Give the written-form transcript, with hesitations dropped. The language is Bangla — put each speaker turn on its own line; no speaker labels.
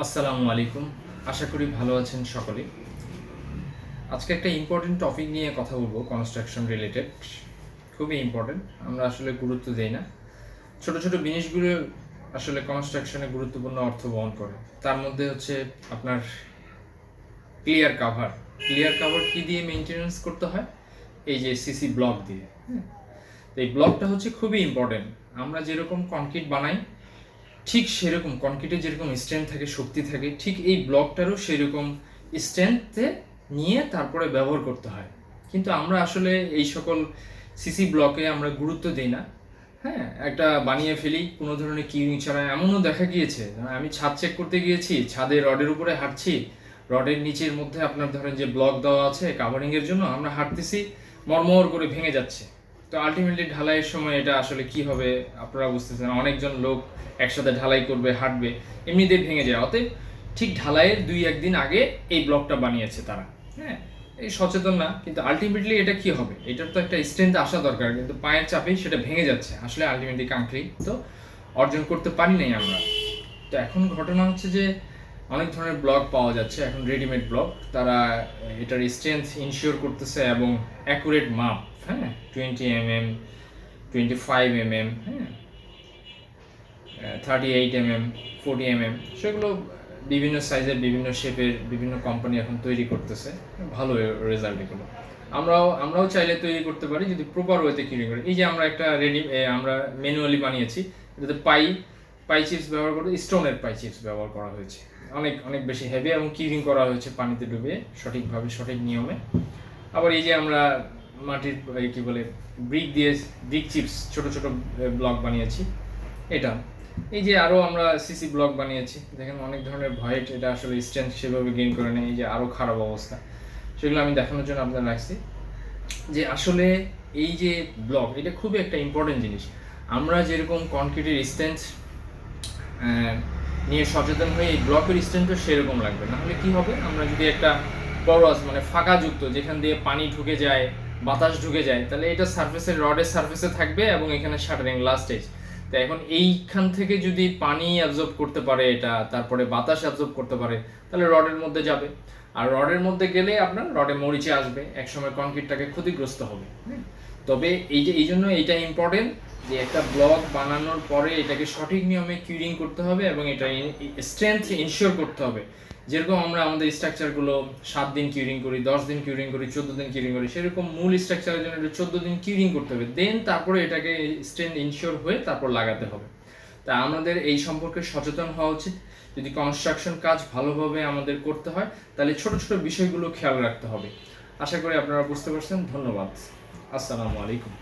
আসসালামু আলাইকুম। আশা করি ভালো আছেন সকলে। আজকে একটা ইম্পর্টেন্ট টপিক নিয়ে কথা বলবো, কনস্ট্রাকশন রিলেটেড। খুবই ইম্পর্টেন্ট, আমরা আসলে গুরুত্ব দেই না। ছোট ছোট জিনিসগুলো আসলে কনস্ট্রাকশনে গুরুত্বপূর্ণ অর্থ বহন করে। তার মধ্যে হচ্ছে আপনার ক্লিয়ার কাভার। ক্লিয়ার কাভার কি দিয়ে মেনটেনেন্স করতে হয়? এই যে সিসি ব্লক দিয়ে। তো এই ব্লকটা হচ্ছে খুবই ইম্পর্টেন্ট। আমরা যেরকম কনক্রিট বানাই, ঠিক সেরকম কনক্রিটের যেরকম স্ট্রেংথ থাকে, শক্তি থাকে, ঠিক এই ব্লকটারও সেরকম স্ট্রেংথে নিয়ে তারপরে ব্যবহার করতে হয়। কিন্তু আমরা আসলে এই সকল সিসি ব্লকে আমরা গুরুত্ব দিই না। হ্যাঁ, একটা বানিয়ে ফেলি কোনো ধরনের কিউরিং ছাড়া। এমনও দেখা গিয়েছে, আমি ছাদ চেক করতে গিয়েছি, ছাদে রডের উপরে হাঁটছি, রডের নিচের মধ্যে আপনার ধরেন যে ব্লক দেওয়া আছে কাভারিংয়ের জন্য, আমরা হাঁটতেছি, মরমর করে ভেঙে যাচ্ছে। তো আলটিমেটলি ঢালাইয়ের সময় এটা আসলে কি হবে আপনারা বুঝতেছেন। অনেকজন লোক একসাথে ঢালাই করবে, হাঁটবে, এমনিতেই ভেঙে যায়। অতএব ঠিক ঢালাইয়ের 2-1 দিন আগে এই ব্লকটা বানিয়েছে তারা। হ্যাঁ, এই সচেতন না, কিন্তু আলটিমেটলি এটা কি হবে, এটার তো একটা স্ট্রেংথ আসা দরকার, কিন্তু পায়ের চাপেই সেটা ভেঙে যাচ্ছে। আসলে আলটিমেটলি কাঙ্ক্ষিত অর্জন করতে পারি নাই আমরা। তো এখন ঘটনা হচ্ছে যে অনেক ধরনের ব্লক পাওয়া যাচ্ছে এখন, রেডিমেড ব্লক। তারা এটার স্ট্রেংথ ইনশিওর করতেছে এবং অ্যাকুরেট মাপ, হ্যাঁ, 20 mm, 25 mm, হ্যাঁ, 38 mm, 40 mm, সেগুলো বিভিন্ন সাইজের, বিভিন্ন শেপের, বিভিন্ন কোম্পানি এখন তৈরি করতেছে। ভালো রেজাল্ট এগুলো। আমরাও চাইলে তৈরি করতে পারি যদি প্রপার ওয়েতে কিউরিং করি। এই যে আমরা একটা আমরা ম্যানুয়ালি বানিয়েছি, এটাতে পাই চিপস ব্যবহার করে, স্টোনের পাই চিপস ব্যবহার করা হয়েছে। অনেক অনেক বেশি হেভি, এবং কিউরিং করা হয়েছে পানিতে ডুবে সঠিকভাবে, সঠিক নিয়মে। আবার এই যে আমরা মাটির কি বলে ব্রিক চিপস, ছোট ছোট ব্লক বানিয়েছি। এটা এই যে আরও আমরা সিসি ব্লক বানিয়েছি, দেখেন অনেক ধরনের ভয়েট, এটা আসলে স্ট্রেংথ সেভাবে গেইন করে নেই। এই যে আরও খারাপ অবস্থা, সেগুলো আমি দেখানোর জন্য আপনাদের রাখছি যে আসলে এই যে ব্লক, এটা খুবই একটা ইম্পর্টেন্ট জিনিস। আমরা যেরকম কনক্রিটের স্ট্রেংথ নিয়ে সচেতন হয়ে এই ব্লকের স্ট্রেংথও সেরকম লাগবে। নাহলে কি হবে, আমরা যদি একটা পরস মানে ফাঁকাযুক্ত, যেখান দিয়ে পানি ঢুকে যায়, বাতাস ঢুকে যায়, তাহলে এটা সারফেসের, রডের সারফেসে থাকবে এবং এখানে শাটারিং লাস্ট স্টেজ। তো এখন এইখান থেকে যদি পানি অ্যাবজর্ব করতে পারে এটা, তারপরে বাতাস অ্যাবজর্ব করতে পারে, তাহলে রডের মধ্যে যাবে। আর রডের মধ্যে গেলে আপনার রডে মরিচে আসবে, একসময় কনক্রিটটাকে ক্ষতিগ্রস্ত হবে। তবে এই জন্য এইটা ইম্পর্টেন্ট যে একটা ব্লক বানানোর পরে এটাকে সঠিক নিয়মে কিউরিং করতে হবে এবং এটা স্ট্রেংথ ইনশিওর করতে হবে। যেরকম আমরা আমাদের স্ট্রাকচারগুলো 7 দিন কিউরিং করি, 10 দিন কিউরিং করি, 14 দিন কিউরিং করি, সেরকম মূল স্ট্রাকচারের জন্য 14 দিন কিউরিং করতে হবে। দেন তারপরে এটাকে স্ট্রেংথ ইনশিওর হয়ে তারপর লাগাতে হবে। তা আমাদের এই সম্পর্কে সচেতন হওয়া উচিত। যদি কনস্ট্রাকশন কাজ ভালোভাবে আমাদের করতে হয়, তাহলে ছোট ছোট বিষয়গুলো খেয়াল রাখতে হবে। আশা করি আপনারা বুঝতে পারছেন। ধন্যবাদ। আসসালামু আলাইকুম।